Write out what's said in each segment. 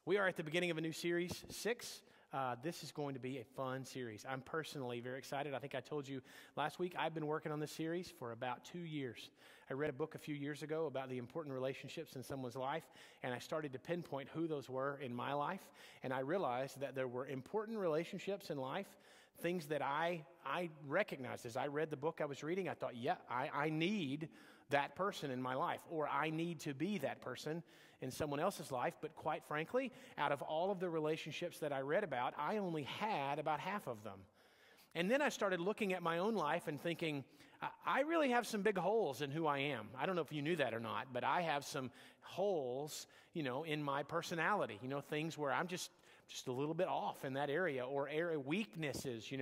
We are at the beginning of a new series, 6. This is going to be a fun series. I'm personally very excited. I think I told you last week I've been working on this series for about 2 years. I read a book a few years ago about the important relationships in someone's life, and I started to pinpoint who those were in my life, and I realized that there were important relationships in life, things that I recognized. As I read the book I was reading, I thought, yeah, I need that person in my life, or I need to be that person in someone else's life. But quite frankly, out of all of the relationships that I read about, I only had about half of them. And then I started looking at my own life and thinking, I really have some big holes in who I am. I don't know if you knew that or not, but I have some holes, in my personality, things where I'm just a little bit off in that area, or area weaknesses,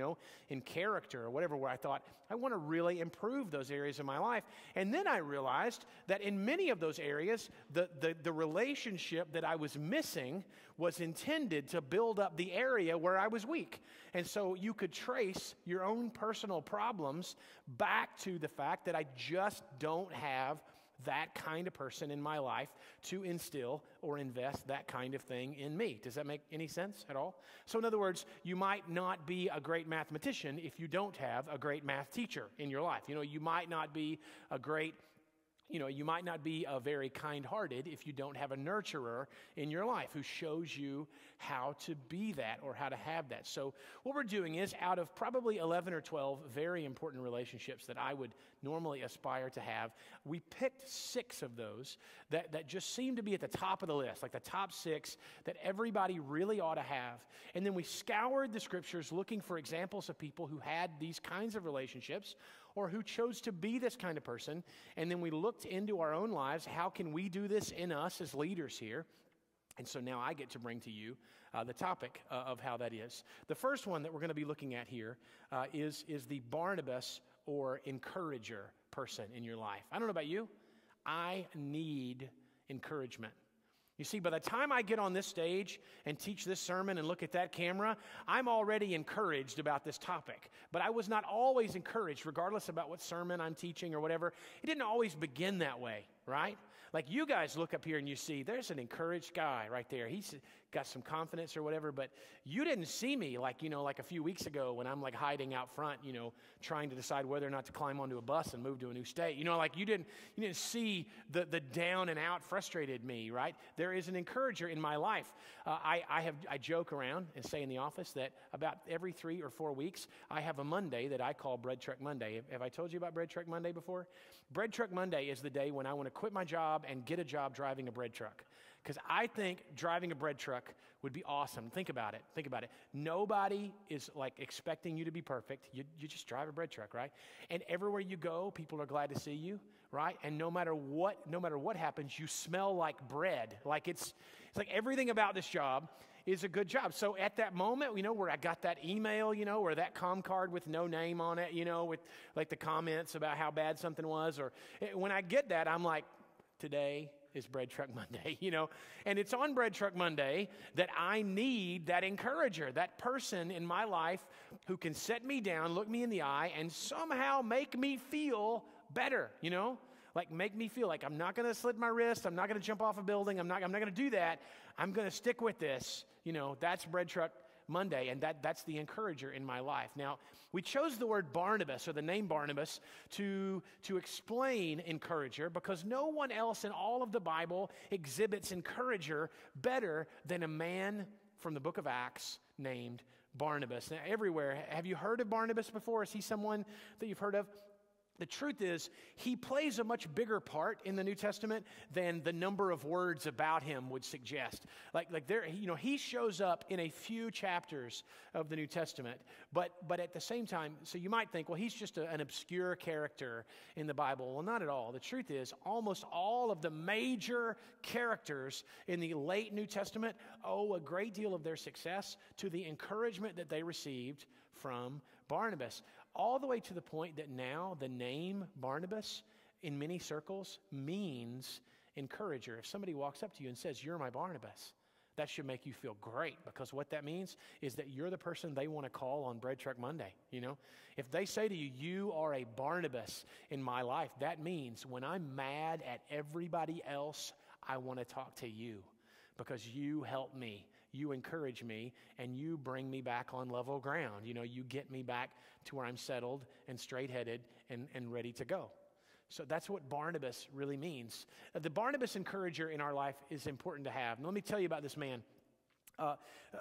in character or whatever, where I thought, I want to really improve those areas of my life. And then I realized that in many of those areas, the relationship that I was missing was intended to build up the area where I was weak. And so you could trace your own personal problems back to the fact that I just don't have that kind of person in my life to instill or invest that kind of thing in me. Does that make any sense at all? So in other words, you might not be a great mathematician if you don't have a great math teacher in your life. You might not be a great you might not be a very kind-hearted if you don't have a nurturer in your life who shows you how to be that or how to have that. So what we're doing is, out of probably 11 or 12 very important relationships that I would normally aspire to have, we picked 6 of those that just seem to be at the top of the list, like the top 6 that everybody really ought to have. And then we scoured the scriptures looking for examples of people who had these kinds of relationships or who chose to be this kind of person. And then we looked into our own lives. How can we do this in us as leaders here? And so now I get to bring to you the topic of how that is. The first one that we're going to be looking at here is the Barnabas or encourager person in your life. I don't know about you. I need encouragement. You see, by the time I get on this stage and teach this sermon and look at that camera, I'm already encouraged about this topic. But I was not always encouraged, regardless about what sermon I'm teaching or whatever. It didn't always begin that way, right? Like you guys look up here and you see there's an encouraged guy right there. He's got some confidence or whatever, but you didn't see me like a few weeks ago when I'm like hiding out front, trying to decide whether or not to climb onto a bus and move to a new state. You didn't see the down and out frustrated me, right? There is an encourager in my life. I joke around and say in the office that about every 3 or 4 weeks, I have a Monday that I call Bread Truck Monday. Have I told you about Bread Truck Monday before? Bread Truck Monday is the day when I want to quit my job and get a job driving a bread truck. Because I think driving a bread truck would be awesome. Think about it. Nobody is like expecting you to be perfect. You just drive a bread truck, right? And everywhere you go, people are glad to see you, right? And no matter what happens, you smell like bread. Like it's like everything about this job is a good job. So at that moment, where I got that email, or that comm card with no name on it, with like the comments about how bad something was, or when I get that, I'm like, today is Bread Truck Monday, and it's on Bread Truck Monday that I need that encourager, that person in my life who can set me down, look me in the eye, and somehow make me feel better, like make me feel like I'm not going to slit my wrist, I'm not going to jump off a building, I'm not going to do that, I'm going to stick with this, that's Bread Truck Monday, and that's the encourager in my life. Now, we chose the word Barnabas, or the name Barnabas, to explain encourager, because no one else in all of the Bible exhibits encourager better than a man from the book of Acts named Barnabas. Now, everywhere, have you heard of Barnabas before? Is he someone that you've heard of? The truth is, he plays a much bigger part in the New Testament than the number of words about him would suggest. Like there, he shows up in a few chapters of the New Testament, but at the same time, so you might think, well, he's just an obscure character in the Bible. Well, not at all. The truth is, almost all of the major characters in the late New Testament owe a great deal of their success to the encouragement that they received from Barnabas, all the way to the point that now the name Barnabas in many circles means encourager. If somebody walks up to you and says, "You're my Barnabas," that should make you feel great, because what that means is that you're the person they want to call on Bread Truck Monday. If they say to you, "You are a Barnabas in my life," that means when I'm mad at everybody else, I want to talk to you. because you help me, you encourage me, and you bring me back on level ground. You get me back to where I'm settled and straight-headed and ready to go. So that's what Barnabas really means. The Barnabas encourager in our life is important to have. And let me tell you about this man.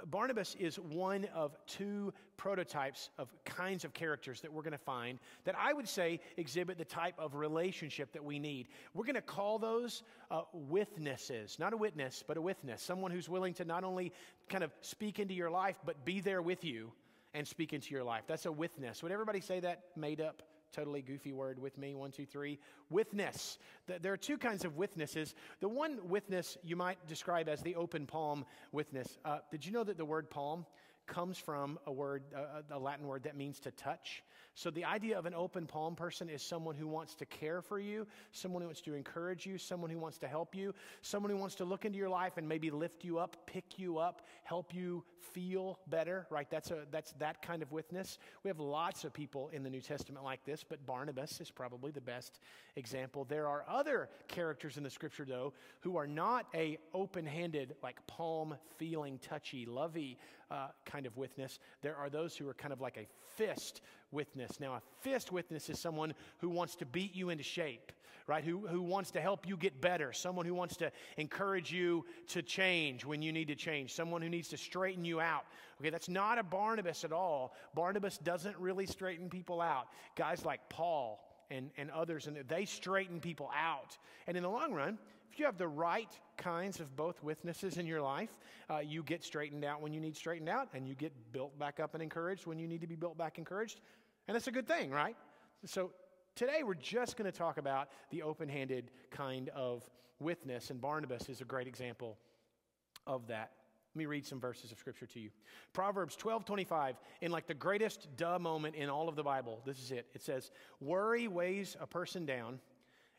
Barnabas is one of two prototypes of kinds of characters that we're going to find that I would say exhibit the type of relationship that we need. We're going to call those witnesses, not a witness, but a witness, someone who's willing to not only kind of speak into your life, but be there with you and speak into your life. That's a witness. Would everybody say that made up? Totally goofy word with me. 1, 2, 3. Witness. There are two kinds of witnesses. The one witness you might describe as the open palm witness. Did you know that the word palm comes from a Latin word that means to touch? So the idea of an open palm person is someone who wants to care for you, someone who wants to encourage you, someone who wants to help you, someone who wants to look into your life and maybe lift you up, pick you up, help you feel better, right? That's that kind of witness. We have lots of people in the New Testament like this, but Barnabas is probably the best example. There are other characters in the Scripture, though, who are not a open-handed, like palm-feeling, touchy, lovey kind of witness. There are those who are kind of like a fist witness. Now, a fist witness is someone who wants to beat you into shape, right? Who wants to help you get better. Someone who wants to encourage you to change when you need to change. Someone who needs to straighten you out. Okay, that's not a Barnabas at all. Barnabas doesn't really straighten people out. Guys like Paul and others, and they straighten people out. And in the long run, if you have the right kinds of both witnesses in your life, you get straightened out when you need straightened out, and you get built back up and encouraged when you need to be built back encouraged. And that's a good thing, right? So today we're just going to talk about the open-handed kind of witness, and Barnabas is a great example of that. Let me read some verses of Scripture to you. Proverbs 12:25, in like the greatest duh moment in all of the Bible, this is it. It says, worry weighs a person down,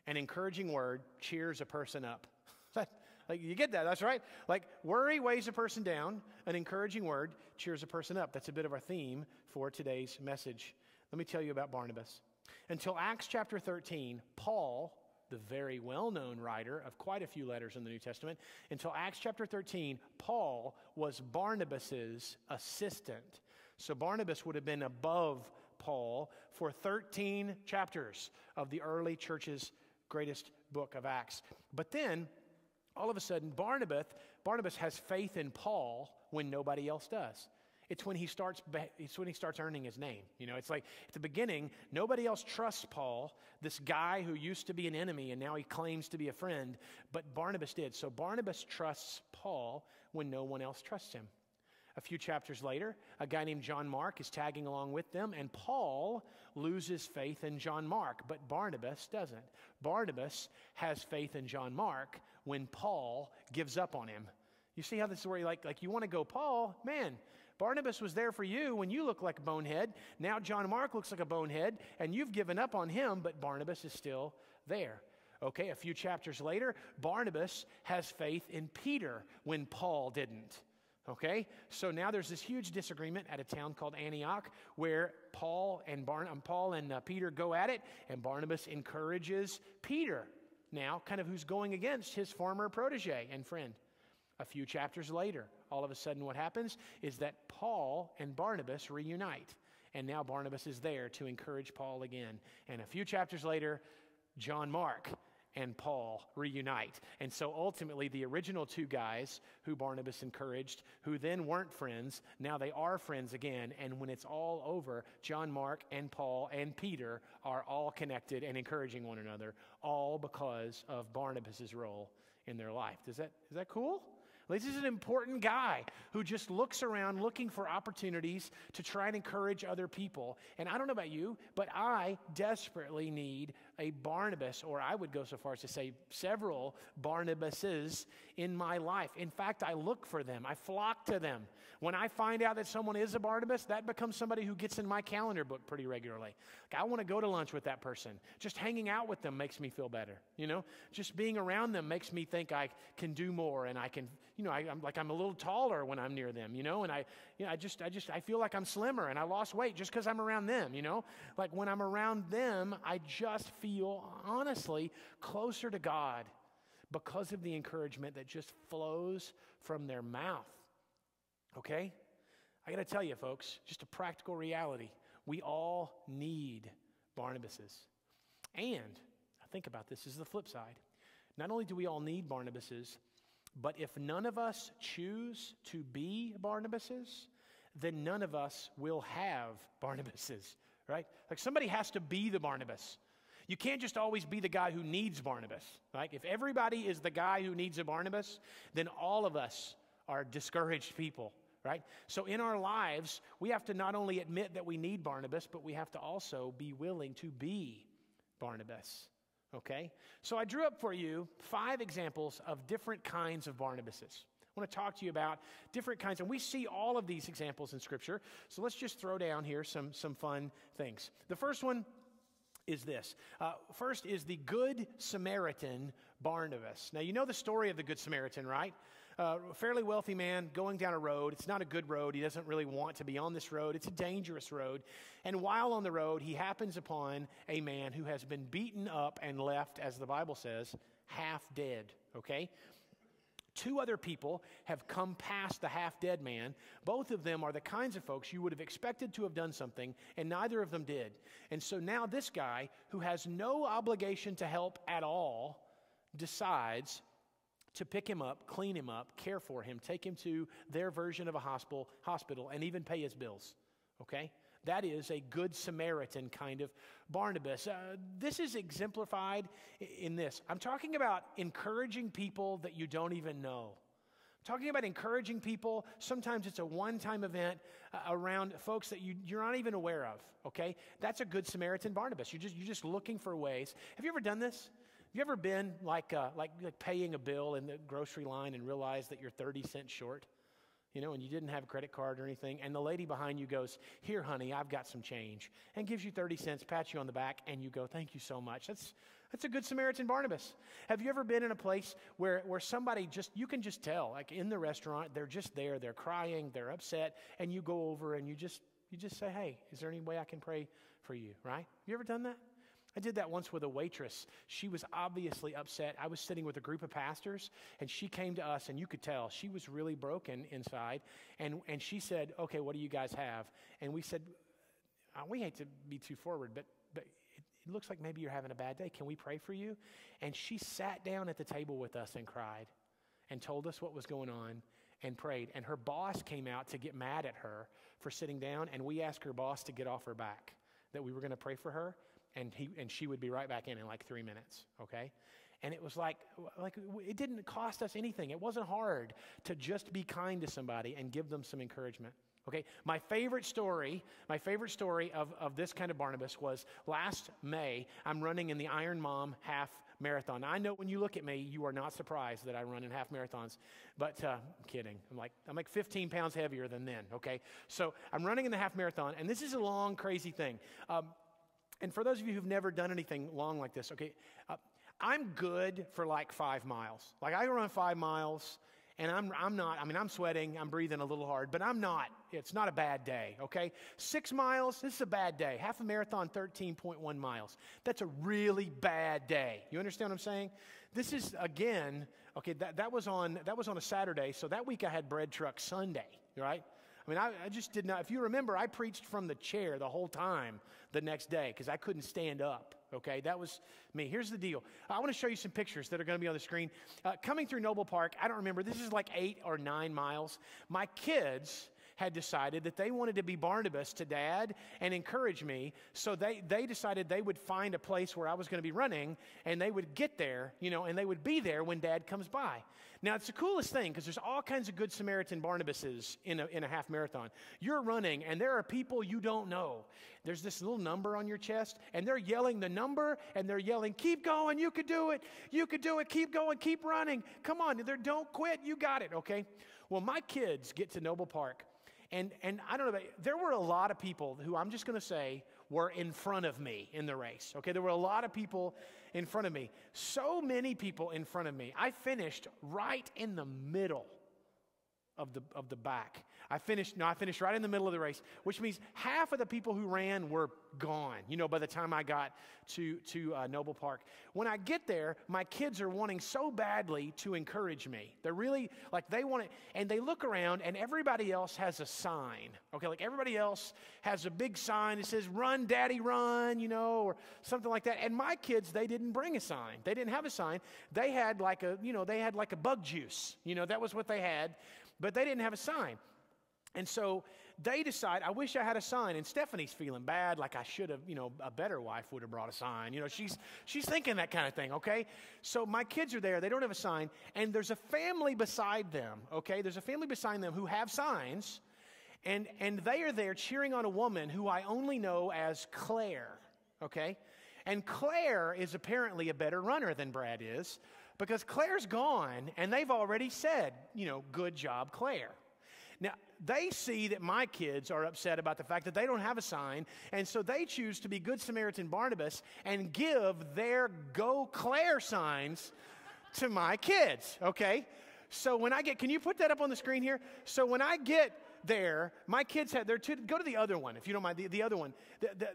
an encouraging word cheers a person up. Like, you get that, that's right. Like, worry weighs a person down, an encouraging word cheers a person up. That's a bit of our theme for today's message. Let me tell you about Barnabas. Until Acts chapter 13, Paul, the very well-known writer of quite a few letters in the New Testament, until Acts chapter 13, Paul was Barnabas's assistant. So Barnabas would have been above Paul for 13 chapters of the early church's greatest book of Acts. But then, all of a sudden, Barnabas has faith in Paul when nobody else does. It's when he starts earning his name. It's like at the beginning, nobody else trusts Paul, this guy who used to be an enemy and now he claims to be a friend, but Barnabas did. So Barnabas trusts Paul when no one else trusts him. A few chapters later, a guy named John Mark is tagging along with them, and Paul loses faith in John Mark, but Barnabas doesn't. Barnabas has faith in John Mark when Paul gives up on him. You see how this is where you want to go, Paul, man, Barnabas was there for you when you look like a bonehead. Now John Mark looks like a bonehead, and you've given up on him, but Barnabas is still there. Okay, a few chapters later, Barnabas has faith in Peter when Paul didn't. Okay, so now there's this huge disagreement at a town called Antioch where Paul and Peter go at it, and Barnabas encourages Peter, now kind of who's going against his former protege and friend. A few chapters later, all of a sudden what happens is that Paul and Barnabas reunite, and now Barnabas is there to encourage Paul again. And a few chapters later, John Mark and Paul reunite. And so ultimately, the original two guys who Barnabas encouraged, who then weren't friends, now they are friends again. And when it's all over, John Mark and Paul and Peter are all connected and encouraging one another, all because of Barnabas's role in their life. Is that cool? This is an important guy who just looks around looking for opportunities to try and encourage other people. And I don't know about you, but I desperately need a Barnabas, or I would go so far as to say several Barnabases in my life. In fact, I look for them. I flock to them. When I find out that someone is a Barnabas, that becomes somebody who gets in my calendar book pretty regularly. Like, I want to go to lunch with that person. Just hanging out with them makes me feel better. Just being around them makes me think I can do more, and I can, I'm a little taller when I'm near them, and I feel like I'm slimmer and I lost weight just because I'm around them, Like when I'm around them, I just feel honestly closer to God. because of the encouragement that just flows from their mouth. Okay? I got to tell you, folks, just a practical reality. We all need Barnabases. And think about this, is the flip side. Not only do we all need Barnabases, but if none of us choose to be Barnabases, then none of us will have Barnabases, right? Like somebody has to be the Barnabas. You can't just always be the guy who needs Barnabas, right? If everybody is the guy who needs a Barnabas, then all of us are discouraged people, right? So in our lives, we have to not only admit that we need Barnabas, but we have to also be willing to be Barnabas, okay? So I drew up for you 5 examples of different kinds of Barnabases. I want to talk to you about different kinds, and we see all of these examples in Scripture. So let's just throw down here some fun things. The first one is this. First is the Good Samaritan Barnabas. Now, you know the story of the Good Samaritan, right? A fairly wealthy man going down a road. It's not a good road. He doesn't really want to be on this road. It's a dangerous road. And while on the road, he happens upon a man who has been beaten up and left, as the Bible says, half dead, okay? 2 other people have come past the half-dead man. Both of them are the kinds of folks you would have expected to have done something, and neither of them did. And so now this guy, who has no obligation to help at all, decides to pick him up, clean him up, care for him, take him to their version of a hospital, and even pay his bills, okay? That is a Good Samaritan kind of Barnabas. This is exemplified in this. I'm talking about encouraging people that you don't even know. I'm talking about encouraging people. Sometimes it's a one-time event around folks that you're not even aware of, okay? That's a Good Samaritan Barnabas. You're just looking for ways. Have you ever done this? Have you ever been like paying a bill in the grocery line and realized that you're 30 cents short? You know, and you didn't have a credit card or anything, and the lady behind you goes, "Here, honey, I've got some change," and gives you 30 cents, pats you on the back, and you go, "Thank you so much." That's a Good Samaritan Barnabas. Have you ever been in a place where somebody you can just tell, like in the restaurant, they're just there, they're crying, they're upset, and you go over and you just say, "Hey, is there any way I can pray for you?" Right? You ever done that? I did that once with a waitress. She was obviously upset. I was sitting with a group of pastors, and she came to us, and you could tell she was really broken inside. And she said, "Okay, what do you guys have?" And we said, "We hate to be too forward, but it looks like maybe you're having a bad day. Can we pray for you?" And she sat down at the table with us and cried and told us what was going on and prayed. And her boss came out to get mad at her for sitting down, and we asked her boss to get off her back, that we were going to pray for her. And she would be right back in like 3 minutes, okay? And it was like it didn't cost us anything. It wasn't hard to just be kind to somebody and give them some encouragement, okay? My favorite story of this kind of Barnabas was last May. I'm running in the Iron Mom half marathon. I know when you look at me, you are not surprised that I run in half marathons, but I'm kidding. I'm like 15 pounds heavier than then, okay? So I'm running in the half marathon, and this is a long, crazy thing. And for those of you who've never done anything long like this, okay, I'm good for like 5 miles. Like I run 5 miles, and I'm sweating, I'm breathing a little hard, but it's not a bad day, okay? 6 miles, this is a bad day. Half a marathon, 13.1 miles. That's a really bad day. You understand what I'm saying? This is, again, okay, that was on a Saturday, so that week I had bread truck Sunday, right? I mean, I just did not, if you remember, I preached from the chair the whole time the next day because I couldn't stand up, okay? That was me. Here's the deal. I want to show you some pictures that are going to be on the screen. Coming through Noble Park, I don't remember, this is like 8 or 9 miles. My kids had decided that they wanted to be Barnabas to Dad and encourage me, so they decided they would find a place where I was going to be running, and they would get there, and they would be there when Dad comes by. Now, it's the coolest thing because there's all kinds of Good Samaritan Barnabases in a half marathon. You're running, and there are people you don't know. There's this little number on your chest, and they're yelling the number, and they're yelling, "Keep going, you could do it, keep going, keep running, come on, don't quit, you got it," okay? Well, my kids get to Noble Park, and I don't know, there were a lot of people who I'm just going to say were in front of me in the race, okay? There were a lot of people in front of me. So many people in front of me. I finished right in the middle of the back. I finished right in the middle of the race, which means half of the people who ran were gone, by the time I got to Noble Park. When I get there, my kids are wanting so badly to encourage me. They're really, they want it, and they look around, and everybody else has a sign, okay? Everybody else has a big sign that says, "Run, Daddy, run," or something like that. And my kids, they didn't bring a sign. They didn't have a sign. They had like a bug juice. That was what they had. But they didn't have a sign. And so they decide, I wish I had a sign. And Stephanie's feeling bad, like I should have, a better wife would have brought a sign. She's thinking that kind of thing, okay? So my kids are there. They don't have a sign. And there's a family beside them, okay? There's a family beside them who have signs. And they are there cheering on a woman who I only know as Claire, okay? And Claire is apparently a better runner than Brad is, because Claire's gone, and they've already said, "Good job, Claire." Now, they see that my kids are upset about the fact that they don't have a sign, and so they choose to be Good Samaritan Barnabas and give their Go Claire signs to my kids, okay? So when I get, can you put that up on the screen here? So when I get there, my kids have, go to the other one, if you don't mind, the other one.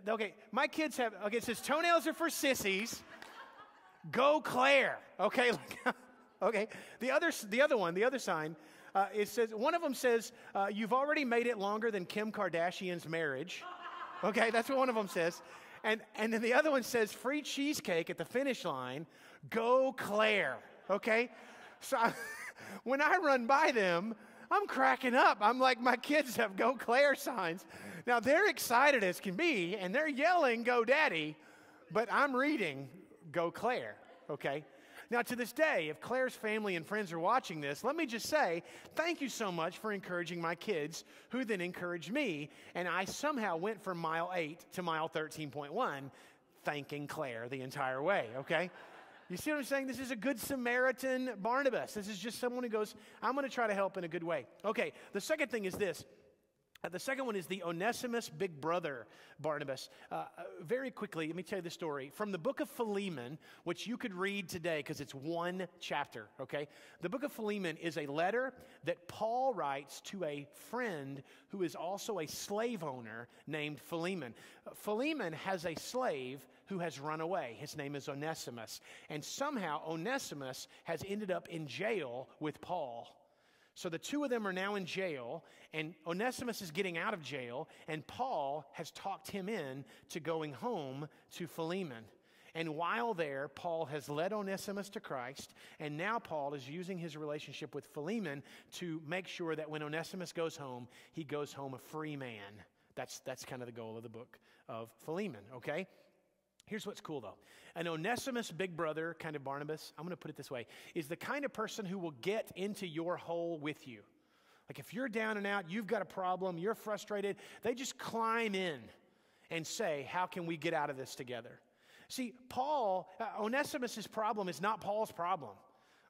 Okay, my kids have, okay, it says, "Toenails are for sissies. Go Claire," okay? Okay, the other sign, it says, one of them says, "You've already made it longer than Kim Kardashian's marriage." Okay, that's what one of them says. And then the other one says, "Free cheesecake at the finish line. Go Claire," okay? So when I run by them, I'm cracking up. I'm like, my kids have Go Claire signs. Now, they're excited as can be, and they're yelling, "Go Daddy," but I'm reading Go Claire, okay? Now, to this day, if Claire's family and friends are watching this, let me just say, thank you so much for encouraging my kids, who then encouraged me, and I somehow went from mile 8 to mile 13.1, thanking Claire the entire way, okay? You see what I'm saying? This is a Good Samaritan Barnabas. This is just someone who goes, I'm going to try to help in a good way. Okay, the second thing is this. The second one is the Onesimus big brother Barnabas. Very quickly, let me tell you the story. From the book of Philemon, which you could read today because it's one chapter, okay? The book of Philemon is a letter that Paul writes to a friend who is also a slave owner named Philemon. Philemon has a slave who has run away. His name is Onesimus. And somehow Onesimus has ended up in jail with Paul. So the two of them are now in jail, and Onesimus is getting out of jail, and Paul has talked him in to going home to Philemon. And while there, Paul has led Onesimus to Christ, and now Paul is using his relationship with Philemon to make sure that when Onesimus goes home, he goes home a free man. That's kind of the goal of the book of Philemon, okay? Here's what's cool, though. An Onesimus big brother, kind of Barnabas, I'm going to put it this way, is the kind of person who will get into your hole with you. Like if you're down and out, you've got a problem, you're frustrated, they just climb in and say, how can we get out of this together? See, Onesimus' problem is not Paul's problem.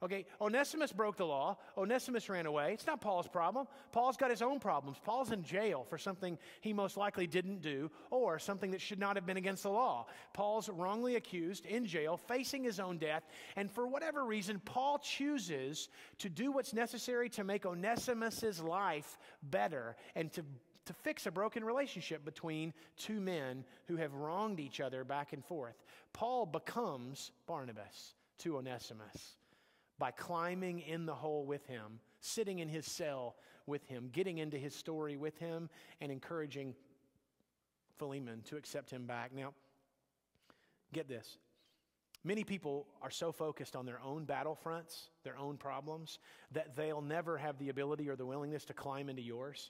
Okay, Onesimus broke the law. Onesimus ran away. It's not Paul's problem. Paul's got his own problems. Paul's in jail for something he most likely didn't do or something that should not have been against the law. Paul's wrongly accused, in jail, facing his own death. And for whatever reason, Paul chooses to do what's necessary to make Onesimus' life better and to fix a broken relationship between two men who have wronged each other back and forth. Paul becomes Barnabas to Onesimus by climbing in the hole with him, sitting in his cell with him, getting into his story with him, and encouraging Philemon to accept him back. Now, get this. Many people are so focused on their own battlefronts, their own problems, that they'll never have the ability or the willingness to climb into yours.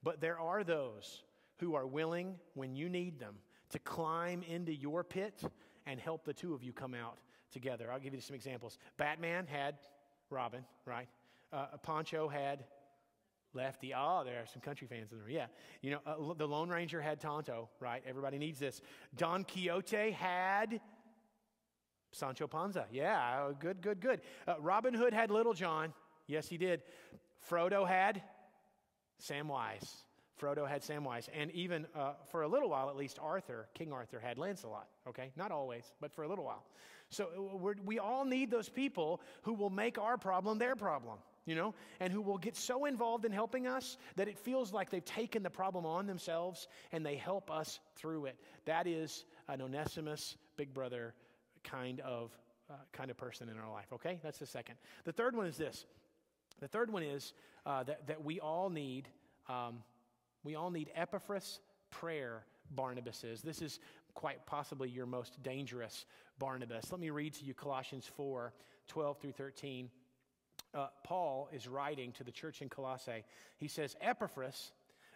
But there are those who are willing, when you need them, to climb into your pit and help the two of you come out together. I'll give you some examples. Batman had Robin, right? Poncho had Lefty. Oh, there are some country fans in there. Yeah. You know, the Lone Ranger had Tonto, right? Everybody needs this. Don Quixote had Sancho Panza. Yeah, good. Robin Hood had Little John. Yes, he did. Frodo had Samwise. And even for a little while, at least, King Arthur had Lancelot, okay? Not always, but for a little while. So we all need those people who will make our problem their problem, and who will get so involved in helping us that it feels like they've taken the problem on themselves and they help us through it. That is an Onesimus, big brother kind of person in our life, okay? That's the second. The third one is this. The third one is that we all need Epaphras prayer Barnabases. This is quite possibly your most dangerous Barnabas. Let me read to you Colossians 4:12 through 13. Paul is writing to the church in Colossae. He says, Epaphras,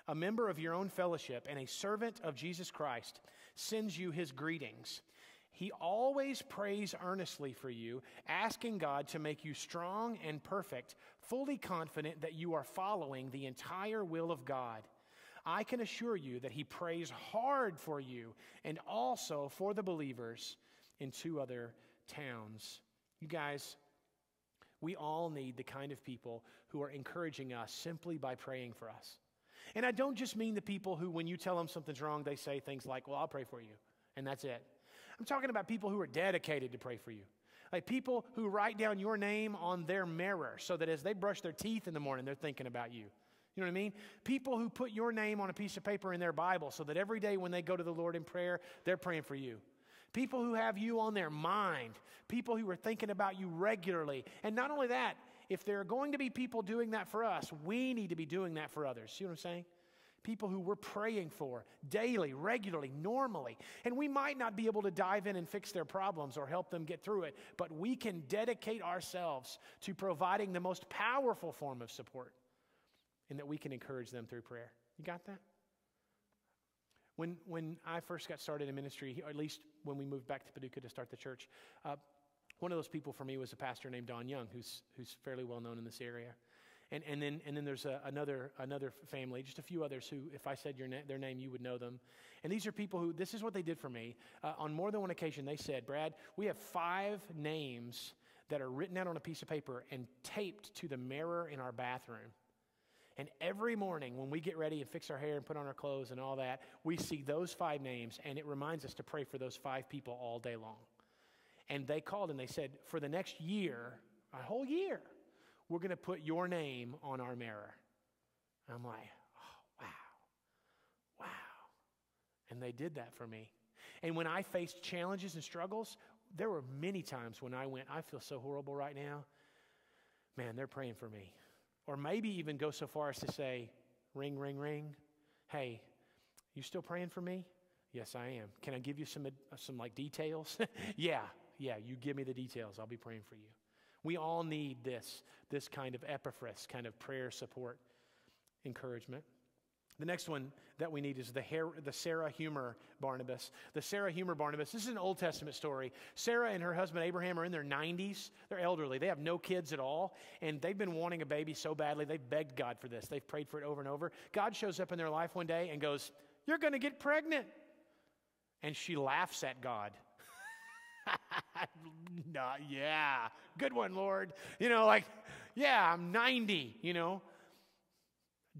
a member of your own fellowship and a servant of Jesus Christ, sends you his greetings. He always prays earnestly for you, asking God to make you strong and perfect, fully confident that you are following the entire will of God. I can assure you that he prays hard for you and also for the believers in 2 other towns. You guys, we all need the kind of people who are encouraging us simply by praying for us. And I don't just mean the people who, when you tell them something's wrong, they say things like, well, I'll pray for you, and that's it. I'm talking about people who are dedicated to pray for you. Like people who write down your name on their mirror so that as they brush their teeth in the morning, they're thinking about you. You know what I mean? People who put your name on a piece of paper in their Bible so that every day when they go to the Lord in prayer, they're praying for you. People who have you on their mind. People who are thinking about you regularly. And not only that, if there are going to be people doing that for us, we need to be doing that for others. See what I'm saying? People who we're praying for daily, regularly, normally. And we might not be able to dive in and fix their problems or help them get through it, but we can dedicate ourselves to providing the most powerful form of support, and that we can encourage them through prayer. You got that? When I first got started in ministry, or at least when we moved back to Paducah to start the church, one of those people for me was a pastor named Don Young, who's fairly well known in this area. And then there's another family, just a few others who, if I said their name, you would know them. And these are people who, this is what they did for me. On more than one occasion, they said, Brad, we have 5 names that are written out on a piece of paper and taped to the mirror in our bathroom. And every morning when we get ready and fix our hair and put on our clothes and all that, we see those 5 names, and it reminds us to pray for those 5 people all day long. And they called and they said, for the next year, a whole year, we're going to put your name on our mirror. And I'm like, oh, wow. And they did that for me. And when I faced challenges and struggles, there were many times when I went, I feel so horrible right now. Man, they're praying for me. Or maybe even go so far as to say, ring, ring, ring. Hey, you still praying for me? Yes, I am. Can I give you some like details? Yeah, you give me the details. I'll be praying for you. We all need this kind of Epaphras, kind of prayer support, encouragement. The next one that we need is the Sarah Humor Barnabas. The Sarah Humor Barnabas, this is an Old Testament story. Sarah and her husband Abraham are in their 90s. They're elderly. They have no kids at all. And they've been wanting a baby so badly. They've begged God for this. They've prayed for it over and over. God shows up in their life one day and goes, you're going to get pregnant. And she laughs at God. Yeah, good one, Lord. I'm 90,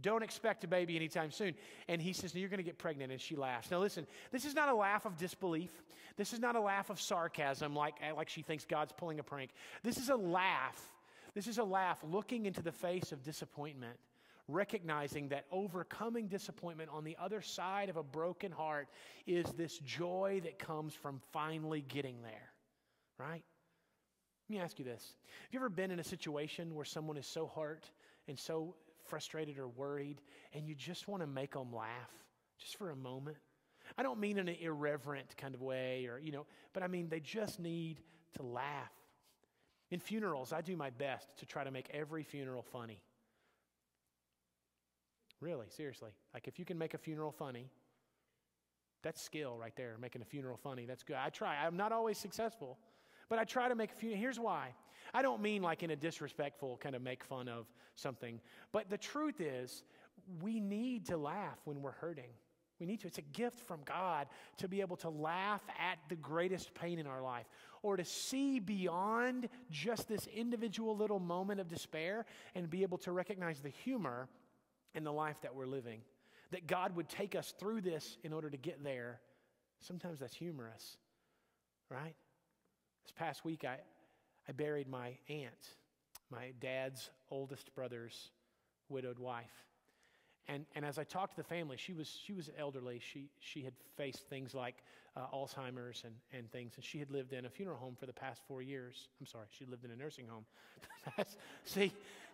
Don't expect a baby anytime soon. And he says, no, you're going to get pregnant. And she laughs. Now listen, this is not a laugh of disbelief. This is not a laugh of sarcasm like she thinks God's pulling a prank. This is a laugh. This is a laugh looking into the face of disappointment, recognizing that overcoming disappointment on the other side of a broken heart is this joy that comes from finally getting there, right? Let me ask you this. Have you ever been in a situation where someone is so hurt and so frustrated or worried, and you just want to make them laugh just for a moment? I don't mean in an irreverent kind of way but I mean they just need to laugh. In funerals, I do my best to try to make every funeral funny. Really, seriously. Like if you can make a funeral funny, that's skill right there, making a funeral funny. That's good. I try. I'm not always successful, but I try to make a funeral. Here's why. I don't mean like in a disrespectful kind of make fun of something, but the truth is we need to laugh when we're hurting. We need to. It's a gift from God to be able to laugh at the greatest pain in our life, or to see beyond just this individual little moment of despair and be able to recognize the humor in the life that we're living. That God would take us through this in order to get there. Sometimes that's humorous, right? This past week, I buried my aunt. my dad's oldest brother's widowed wife. And as I talked to the family, she was elderly. She had faced things like Alzheimer's and things, and she had lived in a funeral home for the past 4 years. I'm sorry, she lived in a nursing home. see,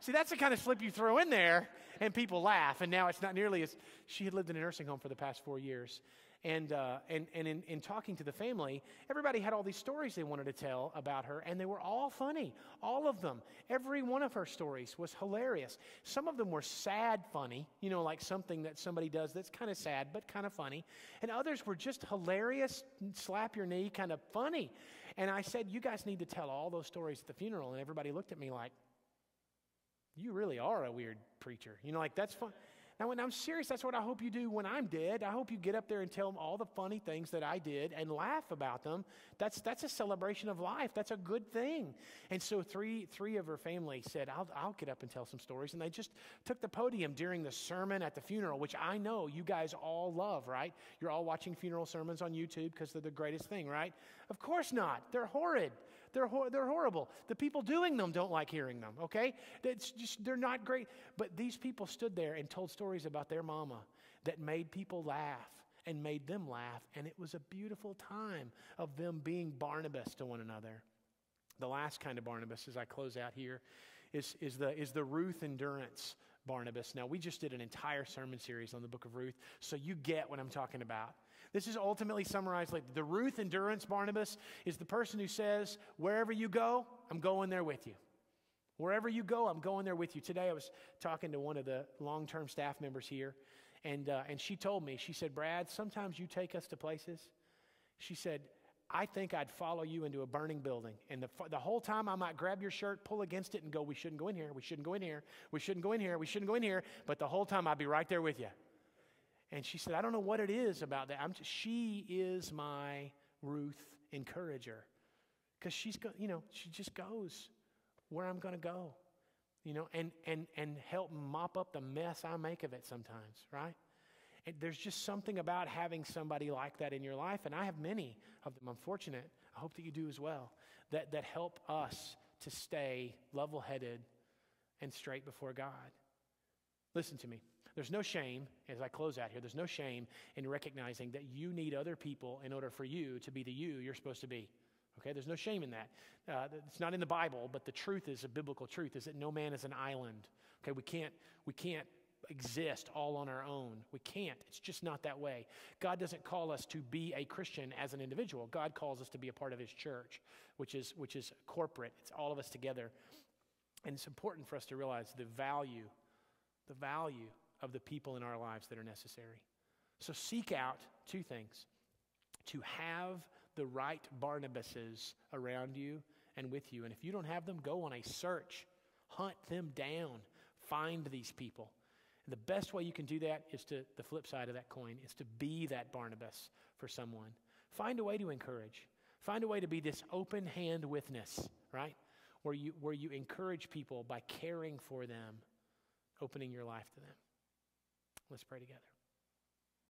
that's the kind of slip you throw in there, and people laugh. And now it's not nearly as she had lived in a nursing home for the past 4 years. And in talking to the family, everybody had all these stories they wanted to tell about her, and they were all funny. All of them. Every one of her stories was hilarious. Some of them were sad funny, like something that somebody does that's kind of sad but kind of funny. And others were just hilarious, slap your knee, kind of funny. And I said, you guys need to tell all those stories at the funeral. And everybody looked at me like, you really are a weird preacher. That's fun. Now, when I'm serious, that's what I hope you do when I'm dead. I hope you get up there and tell them all the funny things that I did and laugh about them. That's a celebration of life. That's a good thing. And so three of her family said, I'll get up and tell some stories. And they just took the podium during the sermon at the funeral, which I know you guys all love, right? You're all watching funeral sermons on YouTube because they're the greatest thing, right? Of course not. They're horrid. They're horrible. The people doing them don't like hearing them, okay? They're not great. But these people stood there and told stories about their mama that made people laugh and made them laugh. And it was a beautiful time of them being Barnabas to one another. The last kind of Barnabas, as I close out here, is the Ruth endurance Barnabas. Now, we just did an entire sermon series on the book of Ruth, so you get what I'm talking about. This is ultimately summarized like the Ruth endurance Barnabas is the person who says, wherever you go, I'm going there with you. Wherever you go, I'm going there with you. Today I was talking to one of the long-term staff members here, and she told me, she said, Brad, sometimes you take us to places. She said, I think I'd follow you into a burning building, and the whole time I might grab your shirt, pull against it, and go, we shouldn't go in here, we shouldn't go in here, we shouldn't go in here, we shouldn't go in here, but the whole time I'd be right there with you. And she said, I don't know what it is about that. She is my Ruth encourager because she just goes where I'm going to go, and help mop up the mess I make of it sometimes, right? And there's just something about having somebody like that in your life, and I have many of them. I'm fortunate. I hope that you do as well, that help us to stay level-headed and straight before God. Listen to me. There's no shame, as I close out here, there's no shame in recognizing that you need other people in order for you to be the you you're supposed to be. Okay, there's no shame in that. It's not in the Bible, but the truth is, a biblical truth, is that no man is an island. Okay, we can't exist all on our own. We can't. It's just not that way. God doesn't call us to be a Christian as an individual. God calls us to be a part of his church, which is corporate. It's all of us together. And it's important for us to realize the value of the people in our lives that are necessary. So seek out two things: to have the right Barnabases around you and with you. And if you don't have them, go on a search. Hunt them down. Find these people. And the best way you can do that is the flip side of that coin, is to be that Barnabas for someone. Find a way to encourage. Find a way to be this open hand witness, right? Where you encourage people by caring for them, opening your life to them. Let's pray together.